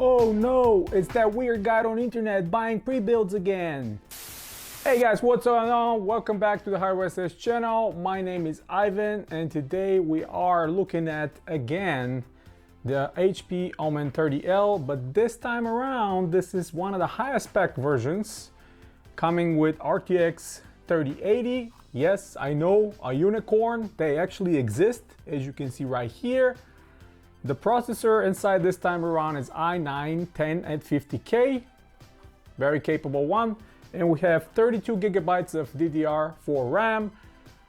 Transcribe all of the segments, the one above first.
Oh no, it's that weird guy on the internet buying pre-builds again. Hey guys, what's going on? Welcome back to the Hardware Says channel. My name is Ivan and today we are looking at again the HP Omen 30L, but this time around this is one of the highest spec versions coming with RTX 3080. Yes, I know, a unicorn. They actually exist, as you can see right here. The processor inside this time around is i9-10850K, very capable one, and we have 32 gigabytes of DDR4 RAM.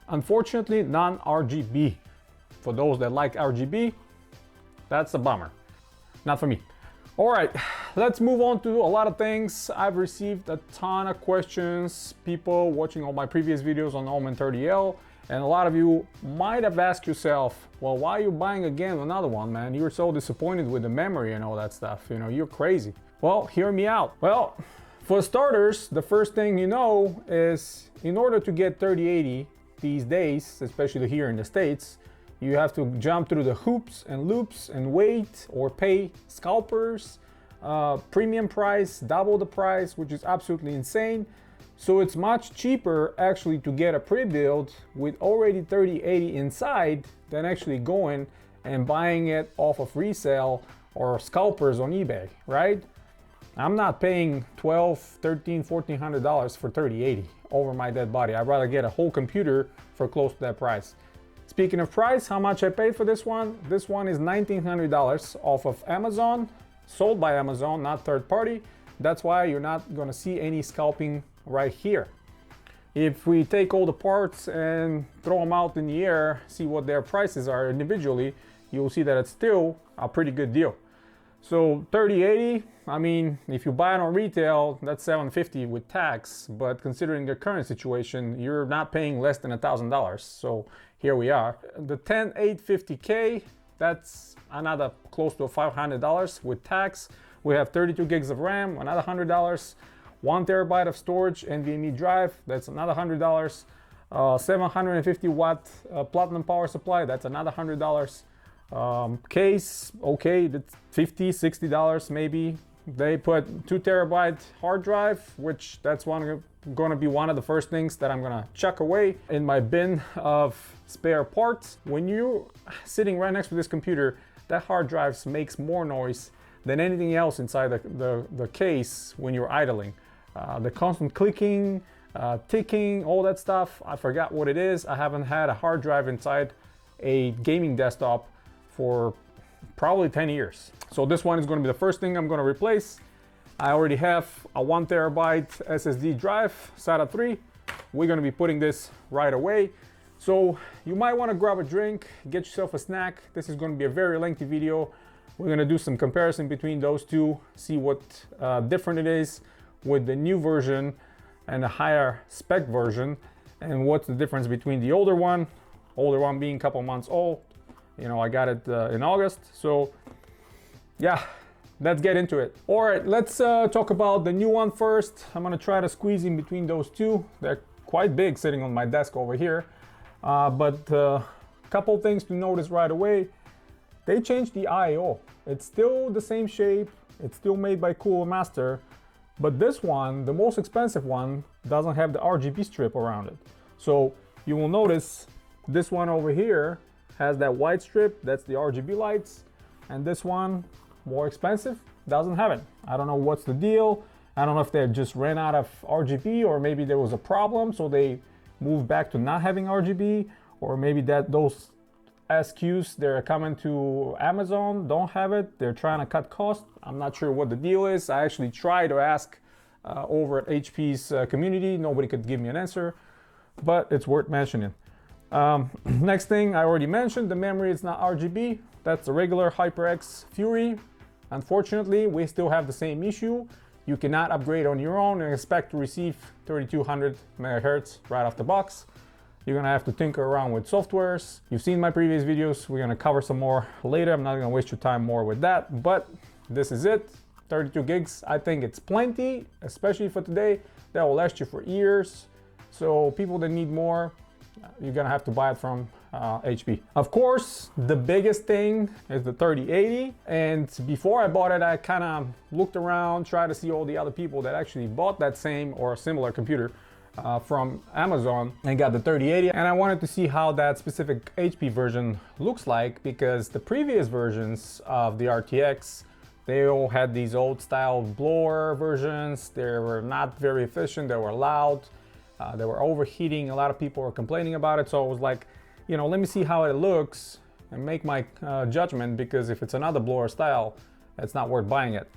Unfortunately, non-RGB. For those that like RGB, that's a bummer. Not for me. All right, let's move on to a lot of things. I've received a ton of questions, people watching all my previous videos on Omen 30L, and a lot of you might have asked yourself, well, why are you buying again another one, man? You're so disappointed with the memory and all that stuff. You know, you're crazy. Well, hear me out. Well, for starters, the first thing you know is in order to get 3080 these days, especially here in the States, you have to jump through the hoops and loops and wait or pay scalpers, premium price, double the price, which is absolutely insane. So it's much cheaper actually to get a pre-build with already 3080 inside than actually going and buying it off of resale or scalpers on eBay, right? I'm not paying $1,200, $1,300, $1,400 for 3080 over my dead body. I'd rather get a whole computer for close to that price. Speaking of price, how much I paid for this one? This one is $1,900 off of Amazon, sold by Amazon, not third party. That's why you're not gonna see any scalping right here. If we take all the parts and throw them out in the air, see what their prices are individually, you'll see that it's still a pretty good deal. So 3080, I mean, if you buy it on retail, that's $750 with tax, but considering the current situation, you're not paying less than $1,000. So here we are. The 10850K, that's another close to $500 with tax. We have 32 gigs of RAM, another $100. 1 terabyte of storage, NVMe drive, that's another $100. 750 watt platinum power supply, that's another $100. Case, okay, that's $50, $60 maybe. They put 2 terabyte hard drive, which that's gonna be one of the first things that I'm gonna chuck away in my bin of spare parts. When you're sitting right next to this computer, that hard drive makes more noise than anything else inside the case when you're idling. The constant clicking, ticking, all that stuff, I forgot what it is. I haven't had a hard drive inside a gaming desktop for probably 10 years. So this one is going to be the first thing I'm going to replace. I already have a 1 terabyte SSD drive, SATA 3. We're going to be putting this right away. So you might want to grab a drink, get yourself a snack. This is going to be a very lengthy video. We're going to do some comparison between those two, see what different it is with the new version and the higher spec version, and what's the difference between the older one being a couple months old. You know, I got it in August, so yeah, let's get into it. All right, let's talk about the new one first. I'm gonna try to squeeze in between those two. They're quite big sitting on my desk over here, but a couple things to notice right away. They changed the I/O. It's still the same shape, it's still made by Cooler Master, but this one, the most expensive one, doesn't have the RGB strip around it. So you will notice this one over here has that white strip, that's the RGB lights, and this one, more expensive, doesn't have it. I don't know what's the deal. I don't know if they just ran out of RGB, or maybe there was a problem, so they moved back to not having RGB, or maybe that those SKUs they're coming to Amazon don't have it. They're trying to cut costs. I'm not sure what the deal is. I actually tried to ask over at HP's community. Nobody could give me an answer, but it's worth mentioning. Next thing I already mentioned, the memory is not RGB. That's a regular HyperX Fury. Unfortunately, we still have the same issue. You cannot upgrade on your own and expect to receive 3200 megahertz right off the box. You're gonna have to tinker around with softwares. You've seen my previous videos. We're gonna cover some more later. I'm not gonna waste your time more with that, but this is it. 32 gigs, I think it's plenty, especially for today. That will last you for years. So people that need more, you're gonna have to buy it from HP. Of course, the biggest thing is the 3080, and before I bought it, I kind of looked around, tried to see all the other people that actually bought that same or similar computer from Amazon and got the 3080, and I wanted to see how that specific HP version looks like, because the previous versions of the RTX, they all had these old style blower versions. They were not very efficient, they were loud, they were overheating. A lot of people were complaining about it, so I was like, you know, let me see how it looks and make my judgment, because if it's another blower style, it's not worth buying it.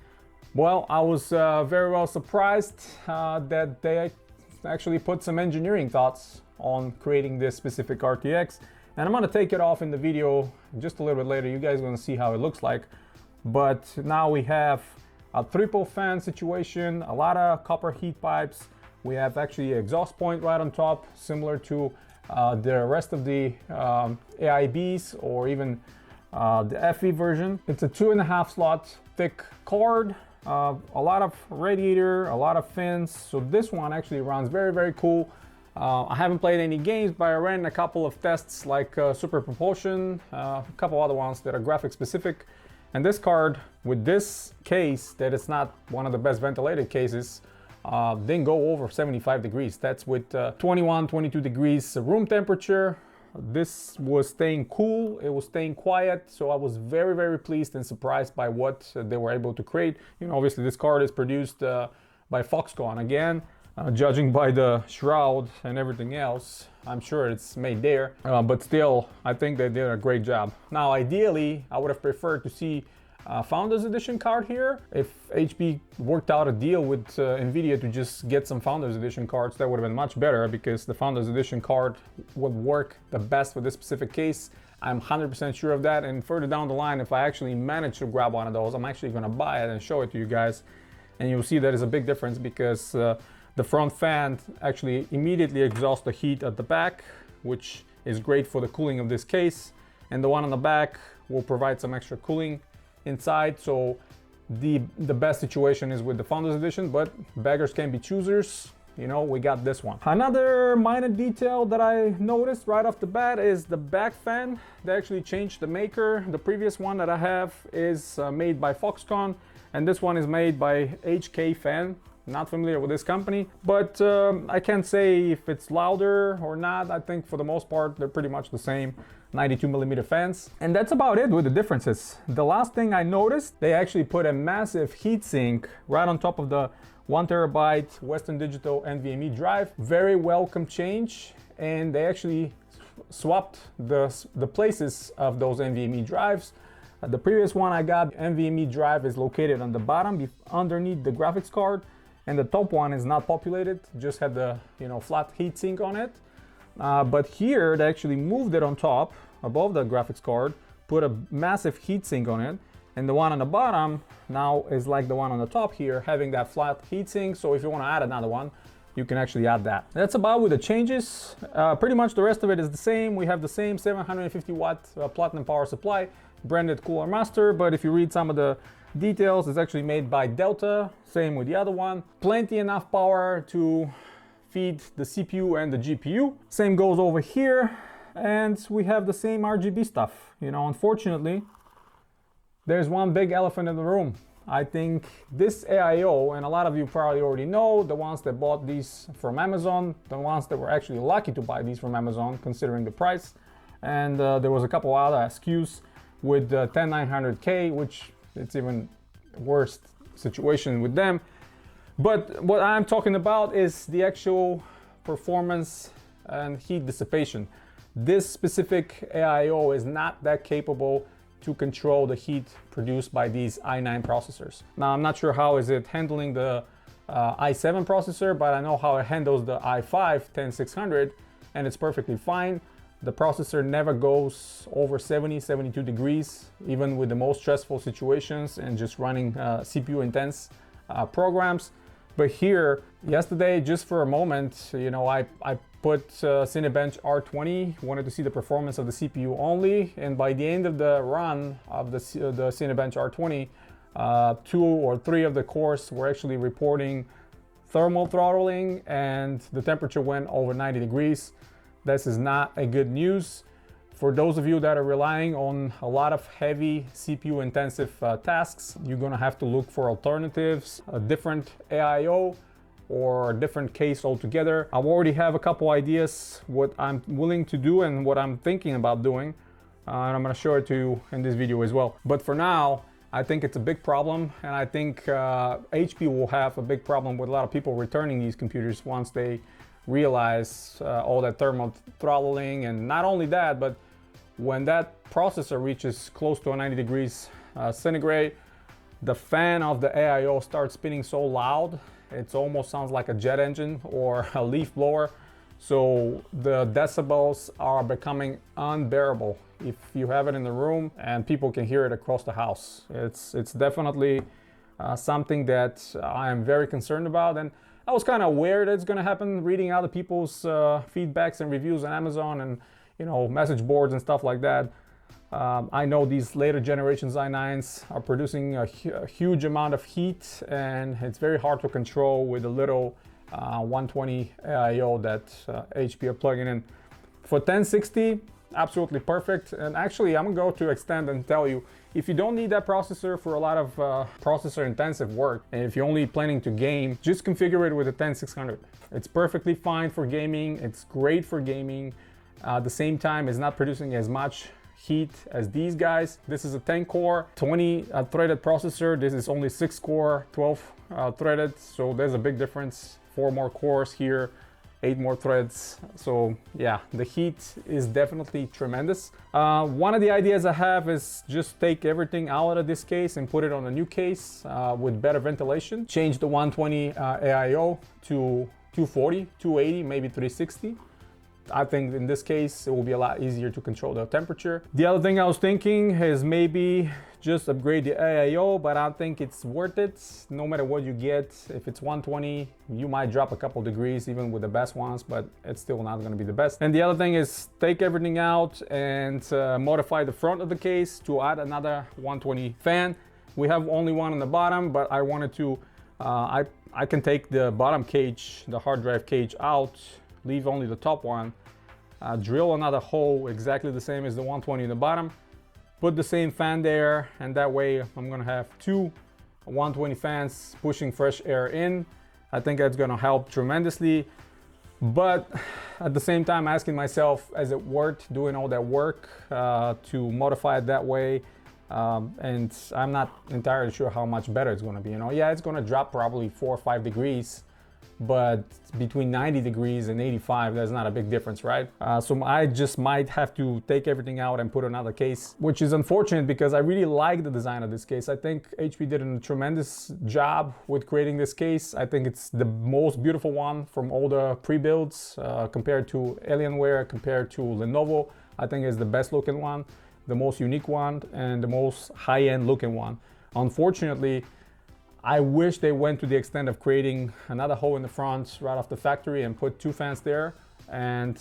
Well, I was very well surprised that they actually put some engineering thoughts on creating this specific RTX, and I'm gonna take it off in the video just a little bit later. You guys are gonna see how it looks like. But now we have a triple fan situation, a lot of copper heat pipes. We have actually an exhaust point right on top, similar to the rest of the AIBs or even the FE version. It's a 2.5 slot thick card, a lot of radiator, a lot of fins. So this one actually runs very, very cool. I haven't played any games, but I ran a couple of tests like Super Propulsion, a couple other ones that are graphic specific. And this card with this case, that it's not one of the best ventilated cases, didn't go over 75 degrees. That's with 21, 22 degrees room temperature. This was staying cool, it was staying quiet, so I was very, very pleased and surprised by what they were able to create. You know, obviously this card is produced by Foxconn. Again, judging by the shroud and everything else, I'm sure it's made there, but still, I think they did a great job. Now, ideally, I would have preferred to see a Founders Edition card here. If HP worked out a deal with NVIDIA to just get some Founders Edition cards, that would have been much better, because the Founders Edition card would work the best for this specific case. I'm 100% sure of that, and further down the line, if I actually manage to grab one of those, I'm actually gonna buy it and show it to you guys, and you'll see that is a big difference, because the front fan actually immediately exhausts the heat at the back, which is great for the cooling of this case. And the one on the back will provide some extra cooling inside. So the best situation is with the Founders Edition, but beggars can be choosers. You know, we got this one. Another minor detail that I noticed right off the bat is the back fan. They actually changed the maker. The previous one that I have is made by Foxconn, and this one is made by HK Fan. Not familiar with this company, but I can't say if it's louder or not. I think for the most part, they're pretty much the same 92mm fans. And that's about it with the differences. The last thing I noticed, they actually put a massive heatsink right on top of the 1TB Western Digital NVMe drive. Very welcome change. And they actually swapped the places of those NVMe drives. The previous one I got, NVMe drive is located on the bottom underneath the graphics card. And the top one is not populated, just had the flat heatsink on it. But here they actually moved it on top, above the graphics card, put a massive heatsink on it, and the one on the bottom now is like the one on the top here, having that flat heatsink. So if you want to add another one, you can actually add that. That's about with the changes. Pretty much the rest of it is the same. We have the same 750 watt platinum power supply, branded Cooler Master, but if you read some of the details, it's actually made by Delta, same with the other one. Plenty enough power to feed the CPU and the GPU. Same goes over here, and we have the same RGB stuff. You know, unfortunately, there's one big elephant in the room. I think this AIO, and a lot of you probably already know, the ones that bought these from Amazon, the ones that were actually lucky to buy these from Amazon, considering the price, and there was a couple other SKUs with 10900K, which it's even worse situation with them. But what I'm talking about is the actual performance and heat dissipation. This specific AIO is not that capable to control the heat produced by these i9 processors. Now, I'm not sure how is it handling the i7 processor, but I know how it handles the i5 10600, and it's perfectly fine. The processor never goes over 70, 72 degrees, even with the most stressful situations and just running CPU intense programs. But here, yesterday, just for a moment, you know, I put Cinebench R20, wanted to see the performance of the CPU only, and by the end of the run of the Cinebench R20, 2 or 3 of the cores were actually reporting thermal throttling, and the temperature went over 90 degrees. This is not a good news. For those of you that are relying on a lot of heavy CPU intensive tasks, you're gonna have to look for alternatives, a different AIO or a different case altogether. I already have a couple ideas what I'm willing to do and what I'm thinking about doing, and I'm gonna show it to you in this video as well. But for now, I think it's a big problem, and I think HP will have a big problem with a lot of people returning these computers once they realize all that thermal throttling. And not only that, but when that processor reaches close to 90 degrees centigrade, the fan of the AIO starts spinning so loud, it almost sounds like a jet engine or a leaf blower. So the decibels are becoming unbearable if you have it in the room, and people can hear it across the house. It's definitely something that I am very concerned about, and I was kind of aware that it's going to happen reading other people's feedbacks and reviews on Amazon and message boards and stuff like that. I know these later generations i9s are producing a huge amount of heat, and it's very hard to control with a little 120 AIO that HP are plugging in. For 1060, absolutely perfect. And actually, I'm gonna go to extend and tell you, if you don't need that processor for a lot of processor intensive work, and if you're only planning to game, just configure it with a 10600. It's perfectly fine for gaming. It's great for gaming. At the same time, it's not producing as much heat as these guys. This is a 10 core, 20 threaded processor. This is only 6 core, 12 threaded. So there's a big difference. 4 more cores here, 8 more threads. So yeah, the heat is definitely tremendous. One of the ideas I have is just take everything out of this case and put it on a new case with better ventilation. Change the 120 AIO to 240, 280, maybe 360. I think in this case, it will be a lot easier to control the temperature. The other thing I was thinking is maybe just upgrade the AIO, but I don't think it's worth it. No matter what you get, if it's 120, you might drop a couple degrees even with the best ones, but it's still not gonna be the best. And the other thing is take everything out and modify the front of the case to add another 120 fan. We have only one on the bottom, but I wanted to, I can take the bottom cage, the hard drive cage out, leave only the top one, drill another hole exactly the same as the 120 in the bottom, put the same fan there, and that way I'm gonna have 2 120 fans pushing fresh air in. I think that's gonna help tremendously, but at the same time asking myself, is it worth doing all that work to modify it that way? And I'm not entirely sure how much better it's gonna be. Yeah, it's gonna drop probably 4 or 5 degrees, but between 90 degrees and 85, there's not a big difference, right? So I just might have to take everything out and put another case, which is unfortunate because I really like the design of this case. I think HP did a tremendous job with creating this case. I think it's the most beautiful one from all the pre-builds compared to Alienware, compared to Lenovo. I think it's the best looking one, the most unique one, and the most high-end looking one. Unfortunately, I wish they went to the extent of creating another hole in the front right off the factory and put 2 fans there. And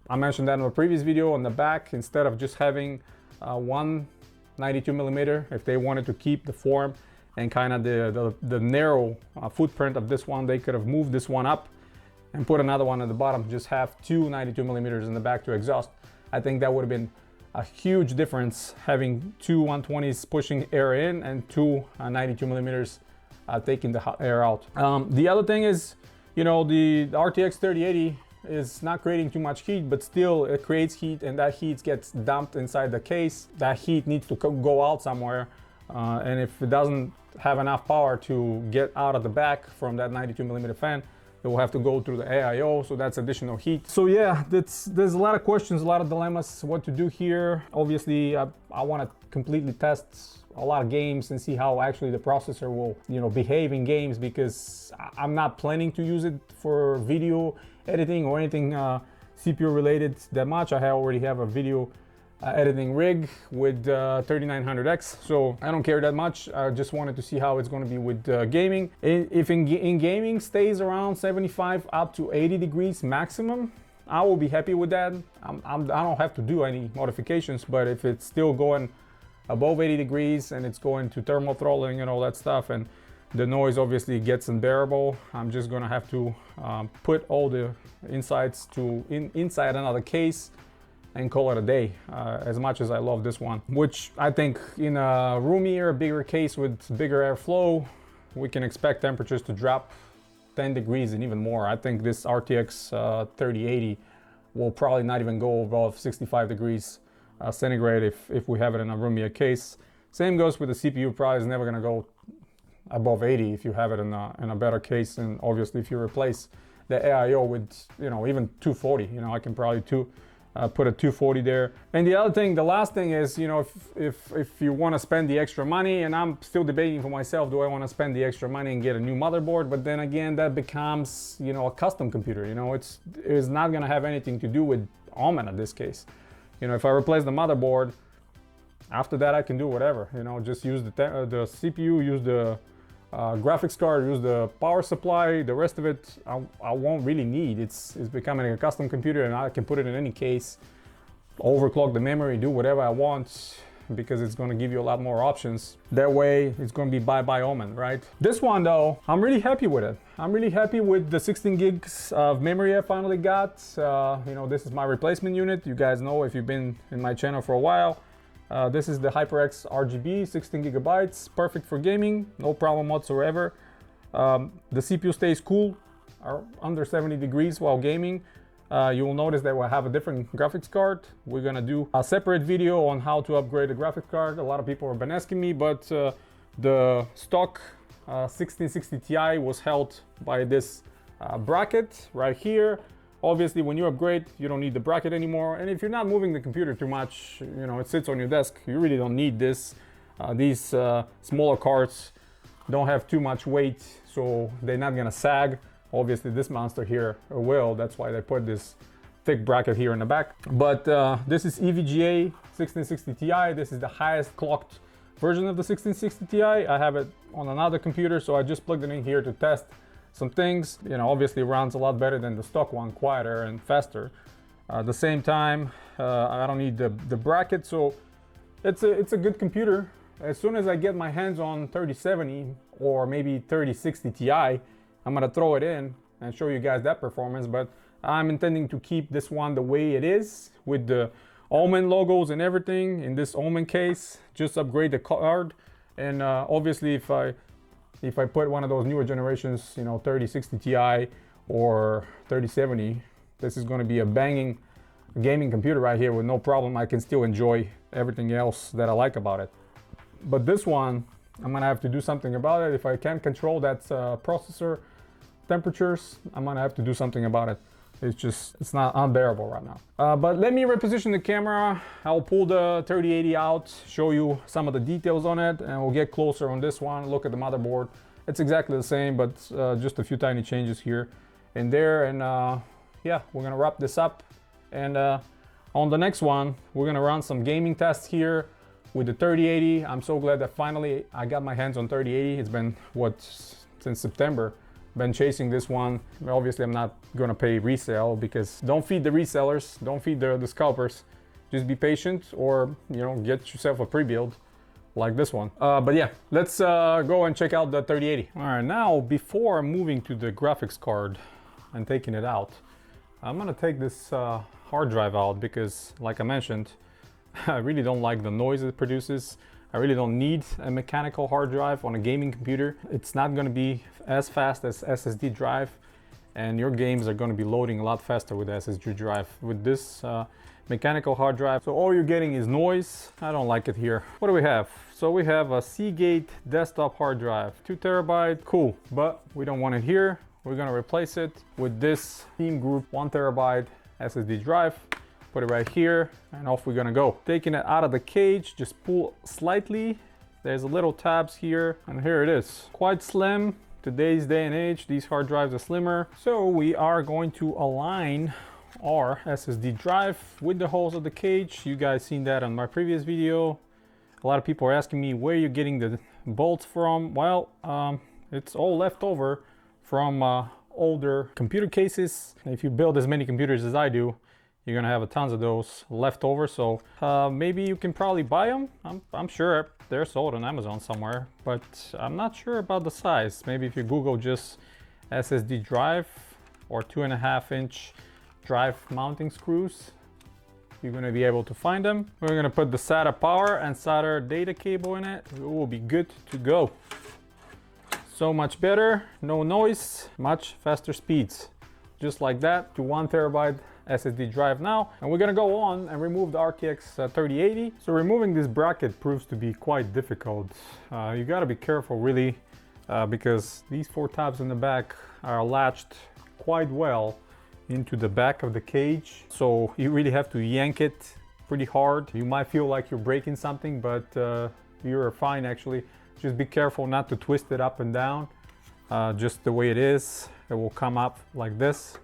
I mentioned that in a previous video on the back, instead of just having one 92 millimeter, if they wanted to keep the form and kind of the narrow footprint of this one, they could have moved this one up and put another one at the bottom, just have 2 92 millimeters in the back to exhaust. I think that would have been a huge difference, having 2 120s pushing air in and 2 92 millimeters taking the hot air out. The other thing is, the RTX 3080 is not creating too much heat, but still it creates heat, and that heat gets dumped inside the case. That heat needs to go out somewhere, and if it doesn't have enough power to get out of the back from that 92 millimeter fan, it will have to go through the AIO, so that's additional heat. So yeah, there's a lot of questions, a lot of dilemmas, what to do here. Obviously, I want to completely test a lot of games and see how actually the processor will, behave in games, because I'm not planning to use it for video editing or anything CPU related that much. I already have a video editing rig with 3900X, so I don't care that much. I just wanted to see how it's going to be with gaming. If in gaming stays around 75 up to 80 degrees maximum, I will be happy with that. I don't have to do any modifications, but if it's still going above 80 degrees and it's going to thermal throttling and all that stuff, and the noise obviously gets unbearable, I'm just gonna have to put all the insides inside another case and call it a day, as much as I love this one. Which I think in a roomier, bigger case with bigger airflow, we can expect temperatures to drop 10 degrees and even more. I think this RTX 3080 will probably not even go above 65 degrees centigrade if we have it in a roomier case. Same goes with the CPU, probably is never gonna go above 80 if you have it in a better case. And obviously if you replace the AIO with, you know, even 240, you know, I can probably put a 240 there. And the other thing, the last thing is, you know, if you want to spend the extra money, and I'm still debating for myself, do I want to spend the extra money and get a new motherboard? But then again, that becomes, you know, a custom computer. You know, it's not going to have anything to do with Omen in this case. You know, if I replace the motherboard, after that I can do whatever. You know, just use the CPU, use the graphics card, use the power supply. The rest of it I won't really need. It's becoming a custom computer, and I can put it in any case, overclock the memory, do whatever I want, because it's going to give you a lot more options. That way it's going to be bye Omen, right? This one though, I'm really happy with it. I'm really happy with the 16 gigs of memory I finally got. You know, this is my replacement unit. You guys know if you've been in my channel for a while. This is the HyperX RGB, 16 gigabytes, perfect for gaming, no problem whatsoever. The CPU stays cool, under 70 degrees while gaming. You will notice that we'll have a different graphics card. We're gonna do a separate video on how to upgrade the graphics card. A lot of people have been asking me, but the stock 1660 Ti was held by this bracket right here. Obviously, when you upgrade, you don't need the bracket anymore. And if you're not moving the computer too much, you know, it sits on your desk, you really don't need this. These smaller cards don't have too much weight, so they're not gonna sag. Obviously, this monster here will. That's why they put this thick bracket here in the back. But this is EVGA 1660 Ti. This is the highest clocked version of the 1660 Ti. I have it on another computer, so I just plugged it in here to test some things. You know, obviously runs a lot better than the stock one, quieter and faster. At the same time, I don't need the bracket, so it's a good computer. As soon as I get my hands on 3070 or maybe 3060 Ti, I'm gonna throw it in and show you guys that performance. But I'm intending to keep this one the way it is with the Omen logos and everything in this Omen case. Just upgrade the card, and obviously if I put one of those newer generations, you know, 3060 Ti or 3070, this is going to be a banging gaming computer right here with no problem. I can still enjoy everything else that I like about it. But this one, I'm going to have to do something about it. If I can't control that processor temperatures, I'm going to have to do something about it. It's not unbearable right now. But let me reposition the camera. I'll pull the 3080 out, show you some of the details on it, and we'll get closer on this one. Look at the motherboard. It's exactly the same, but just a few tiny changes here and there. And yeah, we're gonna wrap this up. And on the next one, we're gonna run some gaming tests here with the 3080. I'm so glad that finally I got my hands on 3080. It's been, what, since September. Been chasing this one. Obviously, I'm not gonna pay resale, because don't feed the resellers, don't feed the scalpers. Just be patient, or, you know, get yourself a pre-build like this one. But yeah, let's go and check out the 3080. All right, now before moving to the graphics card and taking it out, I'm gonna take this hard drive out, because like I mentioned, I really don't like the noise it produces. I really don't need a mechanical hard drive on a gaming computer. It's not going to be as fast as SSD drive, and your games are going to be loading a lot faster with SSD drive. With this mechanical hard drive, so all you're getting is noise. I don't like it here. What do we have? So we have a Seagate desktop hard drive, 2 terabyte, cool, but we don't want it here. We're going to replace it with this Team Group 1 terabyte SSD drive. Put it right here, and off we're gonna go. Taking it out of the cage, just pull slightly. There's a little tabs here, and here it is. Quite slim. Today's day and age, these hard drives are slimmer. So we are going to align our SSD drive with the holes of the cage. You guys seen that on my previous video. A lot of people are asking me where you're getting the bolts from. Well, it's all left over from older computer cases. If you build as many computers as I do, you're gonna have tons of those left over. So maybe you can probably buy them. I'm sure they're sold on Amazon somewhere, but I'm not sure about the size. Maybe if you Google just SSD drive or 2.5-inch drive mounting screws, you're going to be able to find them. We're going to put the SATA power and SATA data cable in it. It will be good to go. So much better, no noise, much faster speeds. Just like that, to 1 terabyte SSD drive now. And we're gonna go on and remove the RTX 3080. So removing this bracket proves to be quite difficult. You gotta be careful really, because these 4 tabs in the back are latched quite well into the back of the cage. So you really have to yank it pretty hard. You might feel like you're breaking something, but you're fine actually. Just be careful not to twist it up and down, just the way it is. It will come up like this,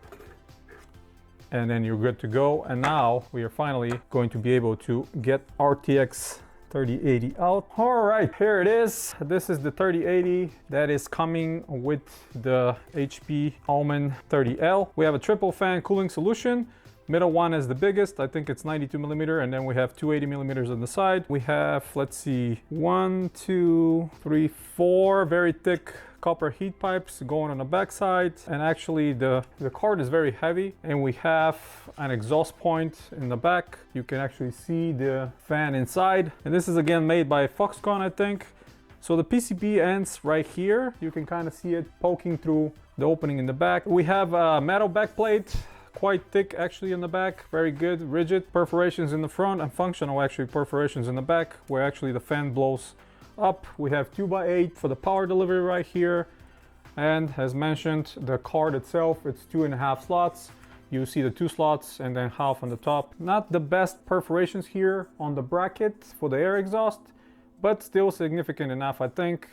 and then you're good to go. And now we are finally going to be able to get RTX 3080 out. All right, here it is. This is the 3080 that is coming with the HP Omen 30L. We have a triple fan cooling solution. Middle one is the biggest, I think it's 92 millimeter, and then we have 280 millimeters on the side. We have, let's see, 1, 2, 3, 4 very thick copper heat pipes going on the back side. And actually the card is very heavy, and we have an exhaust point in the back. You can actually see the fan inside. And this is again made by Foxconn, I think. So the PCB ends right here. You can kind of see it poking through the opening in the back. We have a metal backplate, quite thick actually in the back, very good, rigid. Perforations in the front and functional actually perforations in the back where actually the fan blows up. We have 2x8 for the power delivery right here. And as mentioned, the card itself, it's 2.5 slots. You see the 2 slots and then half on the top. Not the best perforations here on the bracket for the air exhaust, but still significant enough, I think,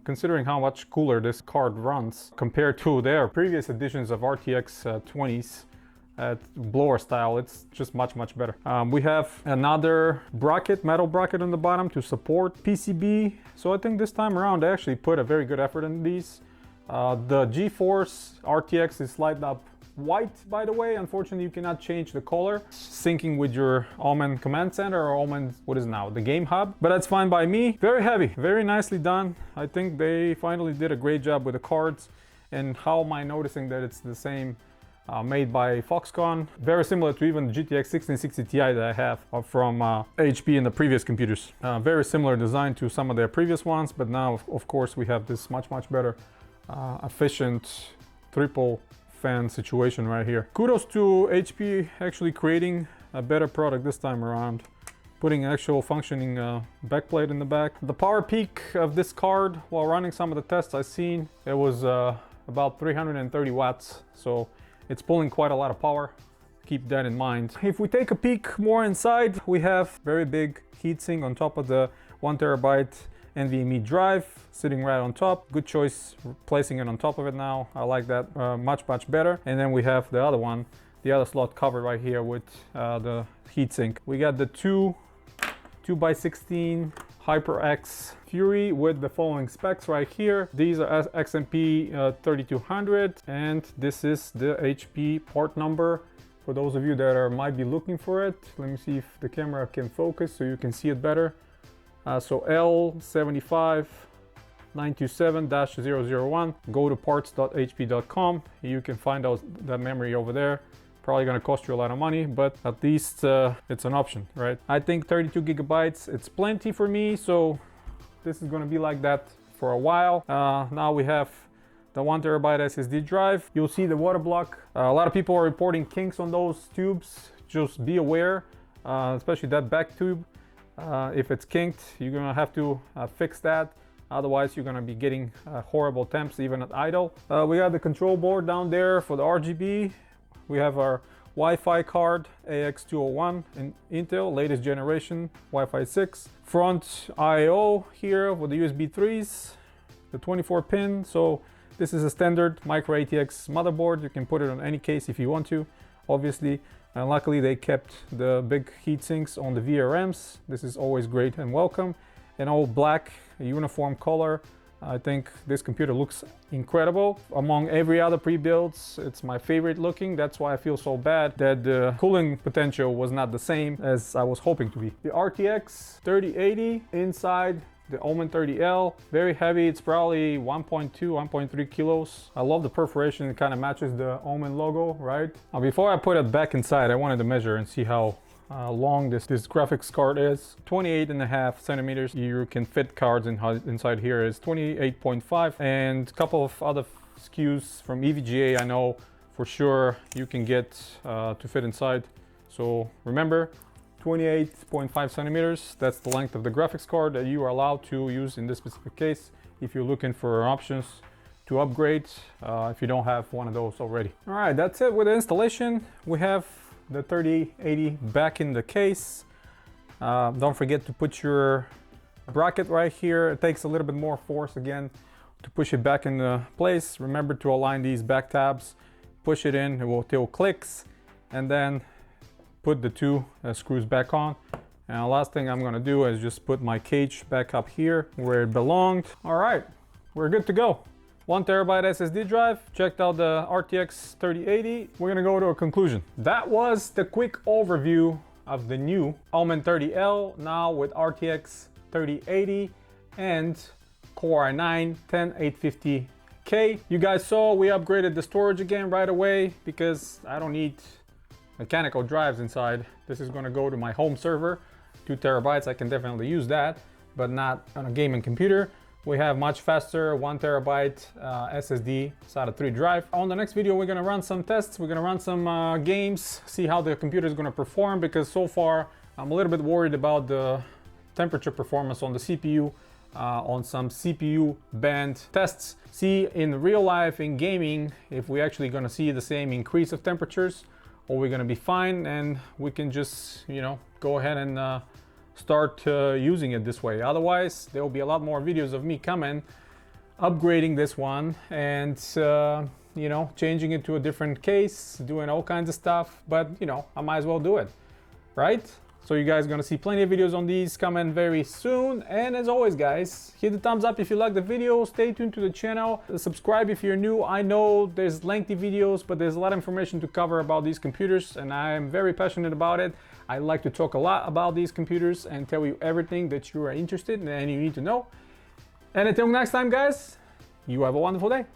considering how much cooler this card runs compared to their previous editions of RTX 20s. Blower style, it's just much better. We have another bracket, metal bracket on the bottom to support PCB. So I think this time around they actually put a very good effort in these. The GeForce RTX is lighted up white, by the way. Unfortunately, you cannot change the color, syncing with your Omen Command Center or Omen, what is now, the Game Hub. But that's fine by me. Very heavy, very nicely done. I think they finally did a great job with the cards. And how am I noticing that it's the same made by Foxconn? Very similar to even the GTX 1660 Ti that I have from HP in the previous computers. Very similar design to some of their previous ones, but now of course we have this much better efficient triple fan situation right here. Kudos to HP actually creating a better product this time around, putting actual functioning backplate in the back. The power peak of this card while running some of the tests I've seen, it was about 330 watts, so it's pulling quite a lot of power. Keep that in mind. If we take a peek more inside, we have very big heatsink on top of the 1 terabyte NVMe drive sitting right on top. Good choice placing it on top of it now. I like that much better. And then we have the other one, the other slot covered right here with the heatsink. We got the 2x16 HyperX Fury with the following specs right here. These are XMP 3200, and this is the HP port number for those of you that might be looking for it. Let me see if the camera can focus so you can see it better. So L75927-001. Go to parts.hp.com. You can find out that memory over there. Probably gonna cost you a lot of money, but at least it's an option, right? I think 32 gigabytes, it's plenty for me, so this is gonna be like that for a while. Now we have the 1 terabyte SSD drive. You'll see the water block. A lot of people are reporting kinks on those tubes. Just be aware, especially that back tube. If it's kinked, you're gonna have to fix that. Otherwise, you're gonna be getting horrible temps even at idle. We got the control board down there for the RGB. We have our Wi-Fi card, AX201 in Intel, latest generation, Wi-Fi 6. Front I/O here with the USB 3s, the 24 pin. So this is a standard micro ATX motherboard. You can put it on any case if you want to, obviously. And luckily they kept the big heat sinks on the VRMs. This is always great and welcome. And all black, uniform color. I think this computer looks incredible. Among every other pre-builds, it's my favorite looking. That's why I feel so bad that the cooling potential was not the same as I was hoping to be. The RTX 3080 inside the Omen 30L, very heavy. It's probably 1.2, 1.3 kilos. I love the perforation. It kind of matches the Omen logo, right? Now, before I put it back inside, I wanted to measure and see how long this graphics card is. 28.5 centimeters. You can fit cards inside here is 28.5, and a couple of other SKUs from EVGA I know for sure you can get to fit inside. So remember, 28.5 centimeters, that's the length of the graphics card that you are allowed to use in this specific case if you're looking for options to upgrade if you don't have one of those already. All right, that's it with the installation. We have the 3080 back in the case. Don't forget to put your bracket right here. It takes a little bit more force again to push it back into place. Remember to align these back tabs, push it in, it will till clicks, and then put the two screws back on. And the last thing I'm gonna do is just put my cage back up here where it belonged. All right, we're good to go. 1 terabyte SSD drive, checked out the RTX 3080. We're gonna go to a conclusion. That was the quick overview of the new Omen 30L, now with RTX 3080 and Core i9 10850K. You guys saw we upgraded the storage again right away because I don't need mechanical drives inside. This is gonna go to my home server, 2 terabytes. I can definitely use that, but not on a gaming computer. We have much faster 1 terabyte SSD SATA 3 drive. On the next video, we're gonna run some tests. We're gonna run some games, see how the computer is gonna perform, because so far I'm a little bit worried about the temperature performance on the CPU, on some CPU band tests. See in real life, in gaming, if we're actually gonna see the same increase of temperatures, or we're gonna be fine and we can just, you know, go ahead and start using it this way. Otherwise, there will be a lot more videos of me coming, upgrading this one, and you know, changing it to a different case, doing all kinds of stuff. But you know, I might as well do it, right? So you guys are gonna see plenty of videos on these coming very soon. And as always, guys, hit the thumbs up if you like the video. Stay tuned to the channel. Subscribe if you're new. I know there's lengthy videos, but there's a lot of information to cover about these computers, and I am very passionate about it. I like to talk a lot about these computers and tell you everything that you are interested in and you need to know. And until next time, guys, you have a wonderful day.